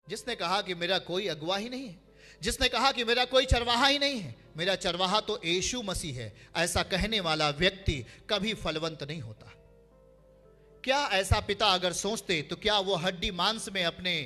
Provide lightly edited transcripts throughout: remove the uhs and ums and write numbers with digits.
जिसने कहा कि मेरा कोई अगुवा ही नहीं है, जिसने कहा कि मेरा कोई चरवाहा ही नहीं है, मेरा चरवाहा तो यीशु मसीह है, ऐसा कहने वाला व्यक्ति कभी फलवंत नहीं होता। क्या ऐसा पिता अगर सोचते तो क्या वो हड्डी मांस में अपने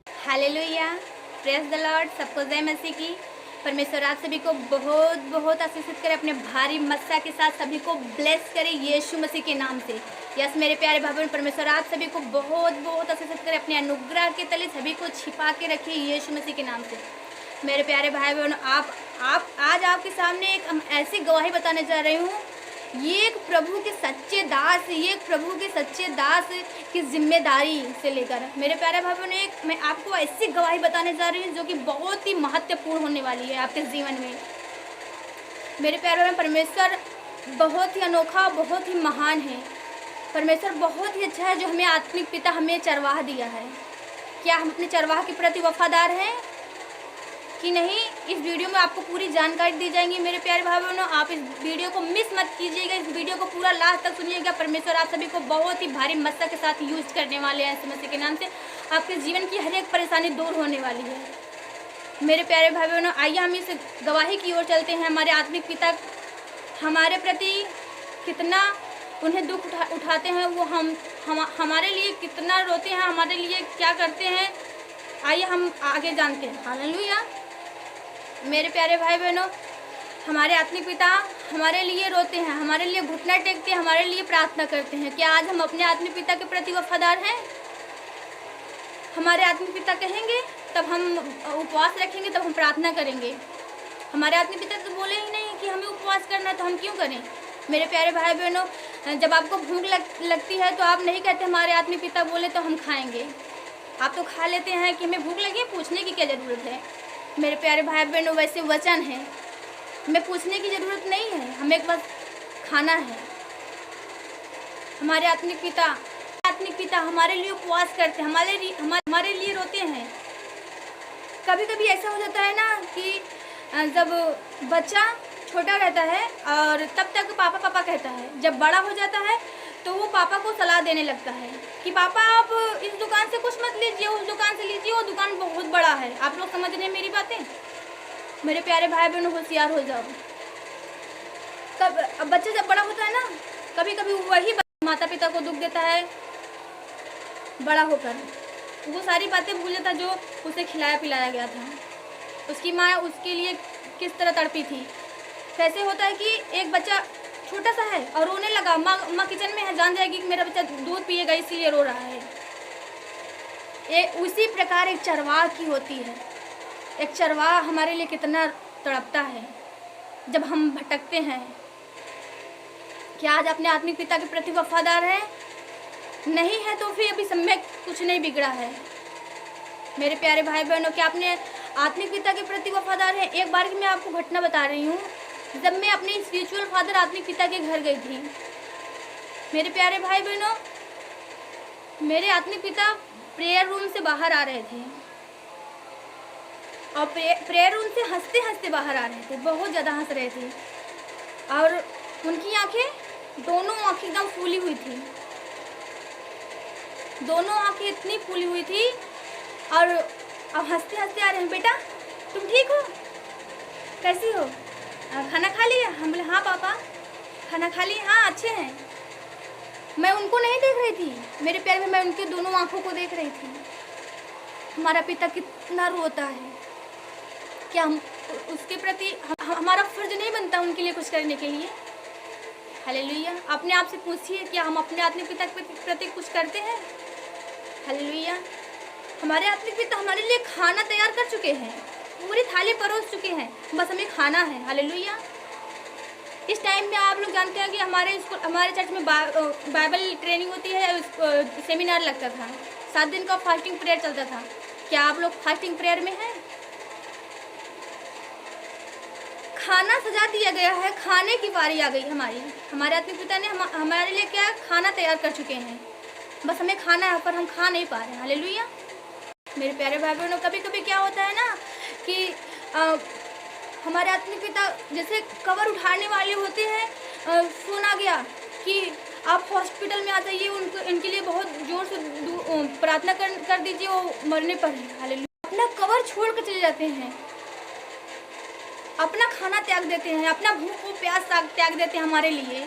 हालेलुया, प्रेज द लॉर्ड। सबको जय मसीह की। परमेश्वर आप सभी को बहुत बहुत आशीषित करे, अपने भारी मस्सा के साथ सभी को ब्लेस करे यीशु मसीह के नाम से। यस मेरे प्यारे भाई बहन, परमेश्वर आप सभी को बहुत बहुत आशीषित करे, अपने अनुग्रह के तले सभी को छिपा के रखे यीशु मसीह के नाम से। मेरे प्यारे भाई बहन, आप आज आपके सामने एक ऐसी गवाही बताने जा रही हूँ। ये एक प्रभु के सच्चे दास, ये एक प्रभु के सच्चे दास की जिम्मेदारी से लेकर मेरे प्यारे भाई बहनों, मैं आपको ऐसी गवाही बताने जा रही हूँ जो कि बहुत ही महत्वपूर्ण होने वाली है आपके जीवन में। मेरे प्यारे भाई, परमेश्वर बहुत ही अनोखा, बहुत ही महान है। परमेश्वर बहुत ही अच्छा है जो हमें आत्मिक पिता, हमें चरवाह दिया है। क्या हम अपने चरवाह के प्रति वफादार हैं कि नहीं? इस वीडियो में आपको पूरी जानकारी दी जाएंगी मेरे प्यारे भाई बहनों। आप इस वीडियो को मिस मत कीजिएगा, इस वीडियो को पूरा लास्ट तक सुनिएगा। परमेश्वर आप सभी को बहुत ही भारी मस्सा के साथ यूज करने वाले हैं। यीशु मसीह के नाम से आपके जीवन की हर एक परेशानी दूर होने वाली है। मेरे प्यारे भाई बहनों, आइए हम इस गवाही की ओर चलते हैं। हमारे आत्मिक पिता हमारे प्रति कितना उन्हें दुख उठाते हैं, वो हमारे लिए कितना रोते हैं, हमारे लिए क्या करते हैं, आइए हम आगे जानते हैं। हालेलुया। मेरे प्यारे भाई बहनों, हमारे आत्मिक पिता हमारे लिए रोते हैं, हमारे लिए घुटना टेकते हैं, हमारे लिए प्रार्थना करते हैं। क्या आज हम अपने आत्मिक पिता के प्रति वफादार हैं? हमारे आत्मिक पिता कहेंगे तब हम उपवास रखेंगे, तब हम प्रार्थना करेंगे। हमारे आत्मिक पिता तो बोले ही नहीं कि हमें उपवास करना, तो हम क्यों करें? मेरे प्यारे भाई बहनों, जब आपको भूख लगती है तो आप नहीं कहते हमारे आत्मिक पिता बोले तो हम खाएंगे। आप तो खा लेते हैं कि हमें भूख लगी है, पूछने की क्या ज़रूरत है? मेरे प्यारे भाई बहनों, वैसे वचन है, हमें पूछने की ज़रूरत नहीं है, हमें बस खाना है। हमारे आत्मिक पिता हमारे लिए उपवास करते हैं, हमारे लिए रोते हैं। कभी कभी ऐसा हो जाता है ना कि जब बच्चा छोटा रहता है और तब तक पापा पापा कहता है, जब बड़ा हो जाता है तो वो पापा को सलाह देने लगता है कि पापा आप इस दुकान से कुछ मत लीजिए, उस दुकान से लीजिए, वो दुकान बहुत बड़ा है। आप लोग समझ रहे हैं मेरी बातें? मेरे प्यारे भाई बहनों, होशियार हो जाओ। अब बच्चा जब बड़ा होता है ना, कभी कभी वही माता पिता को दुख देता है। बड़ा होकर वो सारी बातें भूल जाता जो उसे खिलाया पिलाया गया था। उसकी माँ उसके लिए किस तरह तड़पी थी। कैसे होता है कि एक बच्चा छोटा सा है और रोने लगा, माँ किचन में है, जान जाएगी कि मेरा बच्चा दूध पिएगा इसीलिए रो रहा है। ये उसी प्रकार एक चरवाह की होती है। एक चरवाह हमारे लिए कितना तड़पता है जब हम भटकते हैं। क्या आज अपने आत्मिक पिता के प्रति वफादार है? नहीं है तो फिर अभी समय कुछ नहीं बिगड़ा है। मेरे प्यारे भाई बहनों, क्या अपने आत्मिक पिता के प्रति वफादार है? एक बार की मैं आपको घटना बता रही हूँ। जब मैं अपने स्पिरिचुअल फादर आत्मिक पिता के घर गई थी, मेरे प्यारे भाई बहनों, मेरे आत्मिक पिता प्रेयर रूम से बाहर आ रहे थे और प्रेयर रूम से हंसते हंसते बाहर आ रहे थे, बहुत ज़्यादा हंस रहे थे और उनकी आंखें, दोनों आंखें एकदम फूली हुई थी, दोनों आंखें इतनी फूली हुई थी और अब हंसते हंसते आ रहे हैं। बेटा तुम ठीक हो? कैसी हो? खाना खा लिया? हम बोले हाँ पापा। खाना खा लिया? हाँ अच्छे हैं। मैं उनको नहीं देख रही थी मेरे प्यार में, मैं उनके दोनों आंखों को देख रही थी। हमारा पिता कितना रोता है। क्या हम उसके प्रति हमारा फर्ज नहीं बनता उनके लिए कुछ करने के लिए? हालेलुया। अपने आप से पूछिए, क्या हम अपने आत्मिक पिता के प्रति कुछ करते हैं? हालेलुया। हमारे आत्मिक पिता हमारे लिए खाना तैयार कर चुके हैं, पूरी थाली परोस चुके हैं, बस हमें खाना है। हालेलुया। इस टाइम में आप लोग जानते हैं कि हमारे चर्च में बाइबल ट्रेनिंग होती है, सेमिनार लगता था, 7 दिन का फास्टिंग प्रेयर चलता था। क्या आप लोग फास्टिंग प्रेयर में हैं? खाना सजा दिया गया है, खाने की बारी आ गई हमारे आत्मिक पिता ने हमारे लिए क्या खाना तैयार कर चुके हैं, बस हमें खाना है, पर हम खा नहीं पा रहे हैं। हालेलुया। मेरे प्यारे भाई बहनों, कभी कभी क्या होता है ना कि हमारे आत्मिक पिता जैसे कवर उठाने वाले होते हैं, फोन आ गया कि आप हॉस्पिटल में आ जाइए, उनको इनके लिए बहुत जोर से प्रार्थना कर दीजिए, वो मरने पर है। हालेलुया। अपना कवर छोड़ कर चले जाते हैं, अपना खाना त्याग देते हैं, अपना भूख और प्यास त्याग देते हैं हमारे लिए।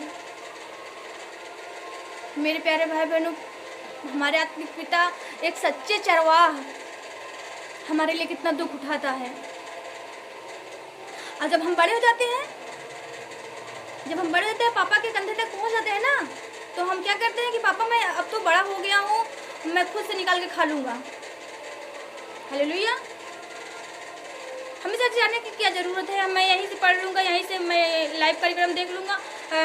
मेरे प्यारे भाई बहनों, हमारे आत्मिक पिता एक सच्चे चरवाह हमारे लिए कितना दुख उठाता है। और जब हम बड़े हो जाते हैं, पापा के कंधे तक पहुंच जाते हैं ना, तो हम क्या करते हैं कि पापा मैं अब तो बड़ा हो गया हूँ, मैं खुद से निकाल के खा लूँगा। हालेलुया। हमें सच जानने की क्या ज़रूरत है, मैं यहीं से पढ़ लूँगा, यहीं से मैं लाइव कार्यक्रम देख लूँगा,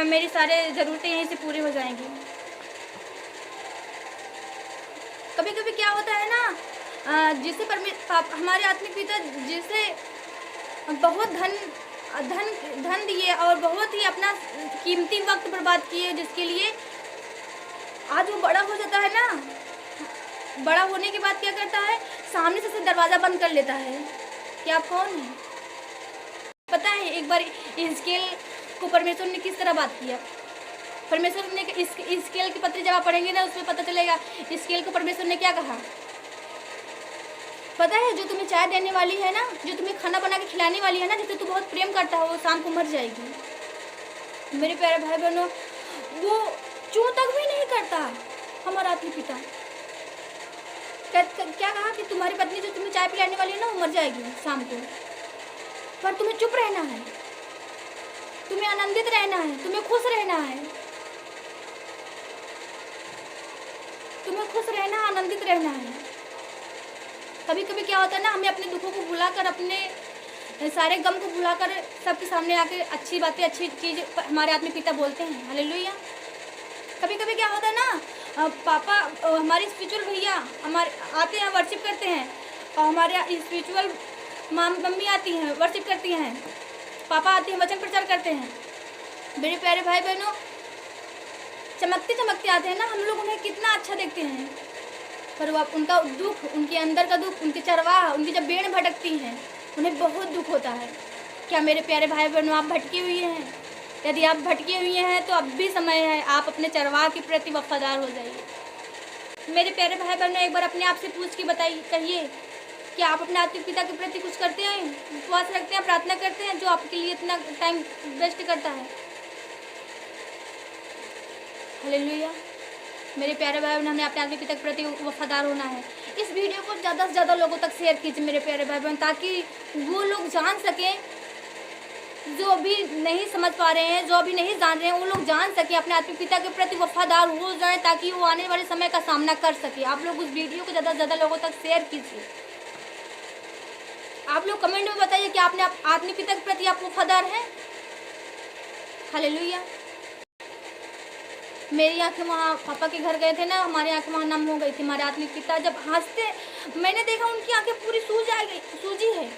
मेरी सारे ज़रूरतें यहीं से पूरी हो जाएंगी। कभी कभी क्या होता है ना, जिसे हमारे आत्मिक पिता जिसे बहुत धन दिए और बहुत ही अपना कीमती वक्त बर्बाद किए, जिसके लिए आज वो बड़ा हो जाता है ना, बड़ा होने के बाद क्या करता है, सामने से दरवाज़ा बंद कर लेता है कि आप कौन हैं। पता है एक बार हिजकिय्याह को परमेश्वर ने किस तरह बात किया। परमेश्वर ने हिजकिय्याह की पत्री जब आप पढ़ेंगे ना, उसमें पता चलेगा हिजकिय्याह को परमेश्वर ने क्या कहा। पता है, जो तुम्हें चाय देने वाली है ना, जो तुम्हें खाना बना के खिलाने वाली है ना, जिसे तू बहुत प्रेम करता है, वो शाम को मर जाएगी। मेरे प्यारे भाई बहनों, वो चूं तक भी नहीं करता हमारा आत्मिक पिता। क्या कहा कि तुम्हारी पत्नी जो तुम्हें चाय पिलाने वाली है ना, वो मर जाएगी शाम को, पर तुम्हें चुप रहना है, तुम्हें आनंदित रहना है, तुम्हें खुश रहना है, तुम्हें खुश रहना, आनंदित रहना है। कभी कभी क्या होता है ना, हमें अपने दुखों को भुलाकर, अपने सारे गम को भुलाकर सबके सामने आके अच्छी बातें, अच्छी चीज़ हमारे आत्मिक पिता बोलते हैं। हालेलुया। कभी कभी क्या होता है ना, पापा हमारे स्पिरिचुअल भैया हमारे आते हैं, वर्शिप करते हैं, और हमारे स्पिरिचुअल मम्मी आती हैं, वर्शिप करती हैं, पापा आते हैं, वचन प्रचार करते हैं। मेरे प्यारे भाई बहनों, चमकते चमकते आते हैं ना, हम लोग उन्हें कितना अच्छा देखते हैं, पर वो उनका दुख, उनके अंदर का दुख, उनके चरवाह, उनकी जब भेड़ भटकती हैं, उन्हें बहुत दुख होता है। क्या मेरे प्यारे भाई बहनों, आप भटके हुए हैं? यदि आप भटके हुए हैं तो अब भी समय है, आप अपने चरवाह के प्रति वफादार हो जाइए। मेरे प्यारे भाई बहनों, एक बार अपने आप से पूछ के बताइए, कहिए कि आप अपने आत्मिक पिता के प्रति कुछ करते हैं, विश्वास रखते हैं, प्रार्थना करते हैं, जो आपके लिए इतना टाइम वेस्ट करता है। हालेलुया। मेरे प्यारे भाई बहन, हमें अपने आत्मिक पिता के प्रति वफादार होना है। इस वीडियो को ज़्यादा से ज़्यादा लोगों तक शेयर कीजिए मेरे प्यारे भाई बहन, ताकि वो लोग जान सकें, जो अभी नहीं समझ पा रहे हैं, जो अभी नहीं जान रहे हैं, वो लोग जान सकें, अपने आत्मिक पिता के प्रति वफादार हो जाए, ताकि वो आने वाले समय का सामना कर सके। आप लोग उस वीडियो को ज़्यादा से ज़्यादा लोगों तक शेयर कीजिए। आप लोग कमेंट में बताइए कि आपने आत्मिक पिता के प्रति आप वफादार हैं। हालेलुया। मेरी आंखें वहाँ पापा के घर गए थे ना, हमारी आंखें वहाँ नम हो गई थी। हमारे आत्मिक पिता जब हंसते, मैंने देखा उनकी आंखें पूरी सूजी है,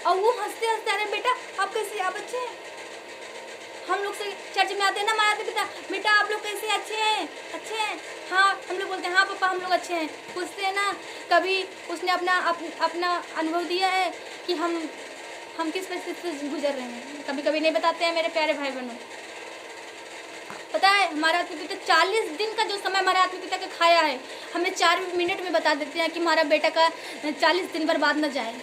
और वो हंसते हंसते, अरे बेटा आप कैसे, आप अच्छे हैं? हम लोग से चर्च में आते हैं ना, हमारे आत्मिक पिता, बेटा आप लोग कैसे, अच्छे हैं? अच्छे हैं, हाँ। हम लोग बोलते हैं हाँ पापा हम लोग अच्छे हैं। पूछते हैं ना, कभी उसने अपना अनुभव दिया है कि हम किस परिस्थिति से गुजर रहे हैं? कभी कभी नहीं बताते हैं मेरे प्यारे भाई बहनों। पता है, हमारा आत्मिक पिता 40 दिन का जो समय हमारे आत्मिक पिता का खाया है, हमें 4 मिनट में बता देते हैं कि हमारा बेटा का 40 दिन बर्बाद न जाए।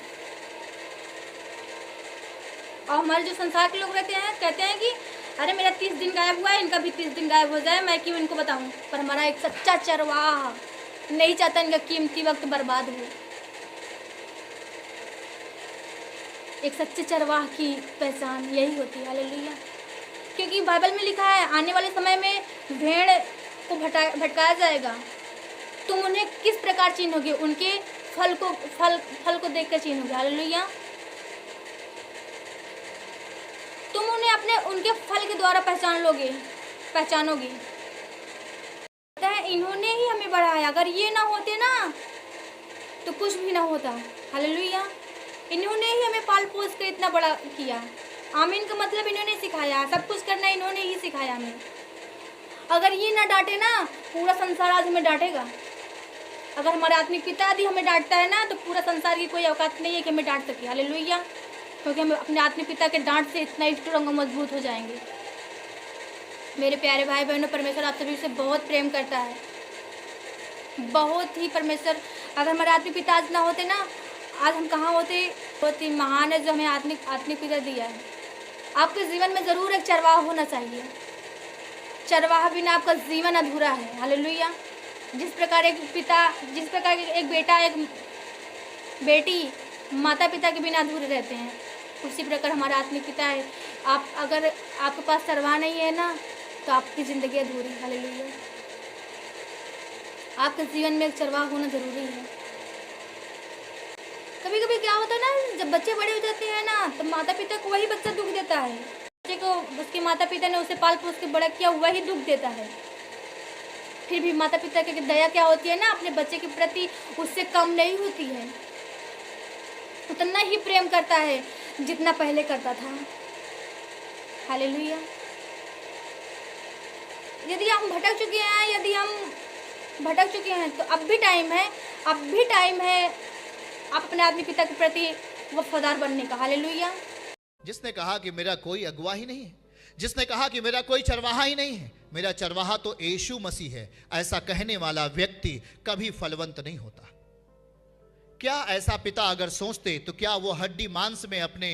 और हमारे जो संसार के लोग रहते हैं, कहते हैं कि अरे मेरा 30 दिन गायब हुआ है, इनका भी 30 दिन गायब हो जाए, मैं क्यों इनको बताऊं। पर हमारा एक सच्चा चरवाहा नहीं चाहता इनका कीमती वक्त बर्बाद हो। एक सच्चे चरवाह की पहचान यही होती है। हालेलुया। क्योंकि बाइबल में लिखा है, आने वाले समय में भेड़ को भटकाया जाएगा, तुम उन्हें किस प्रकार चिन्होगे? उनके फल को देखकर चिन्होगे। हालेलुया। तुम उन्हें उनके फल के द्वारा पहचानोगे। पता है, इन्होंने ही हमें बढ़ाया, अगर ये ना होते ना तो कुछ भी ना होता। हालेलुया। इन्होंने ही हमें पाल पोस कर इतना बड़ा किया। आमीन का मतलब इन्होंने सिखाया, सब कुछ करना इन्होंने ही सिखाया हमें। अगर ये ना डांटे ना, पूरा संसार आज हमें डांटेगा। अगर हमारे आत्मिक पिता यदि हमें डांटता है ना, तो पूरा संसार की कोई औकात नहीं है कि हमें डांट सके। हालेलुया। क्योंकि हम अपने आत्मिक पिता के डांट से इतना स्ट्रांग और मजबूत हो जाएंगे। मेरे प्यारे भाई बहनों, परमेश्वर आप सभी से बहुत प्रेम करता है, बहुत ही। परमेश्वर, अगर हमारे आत्मिक पिता आज ना होते ना, आज हम कहाँ होते। बहुत ही महान है जो हमें आत्मिक पिता दिया है। आपके जीवन में ज़रूर एक चरवाहा होना चाहिए। चरवाहा बिना आपका जीवन अधूरा है। हालेलुया। जिस प्रकार एक बेटा, एक बेटी माता पिता के बिना अधूरे रहते हैं, उसी प्रकार हमारा आत्मिक पिता है। अगर आपके पास चरवाहा नहीं है ना, तो आपकी ज़िंदगी अधूरी है। हालेलुया। आपके जीवन में एक चरवाहा होना ज़रूरी है। कभी कभी क्या होता है ना, जब बच्चे बड़े हो जाते हैं ना, तो माता पिता को वही बच्चा दुख देता है। बच्चे को उसके माता पिता ने उसे पाल पोस के बड़ा किया, वही दुख देता है। फिर भी माता पिता की दया क्या होती है ना, अपने बच्चे के प्रति उससे कम नहीं होती है, उतना ही प्रेम करता है जितना पहले करता था। हालेलुया। यदि हम भटक चुके हैं तो अब भी टाइम है आप अपने आत्मिक पिता के प्रति वफादार बनने का। हालेलुया। जिसने कहा कि मेरा कोई अगुवा ही नहीं है, जिसने कहा कि मेरा कोई चरवाहा ही नहीं है, मेरा चरवाहा तो यीशु मसीह है, ऐसा कहने वाला व्यक्ति कभी फलवंत नहीं होता। क्या ऐसा पिता अगर सोचते तो क्या वो हड्डी मांस में अपने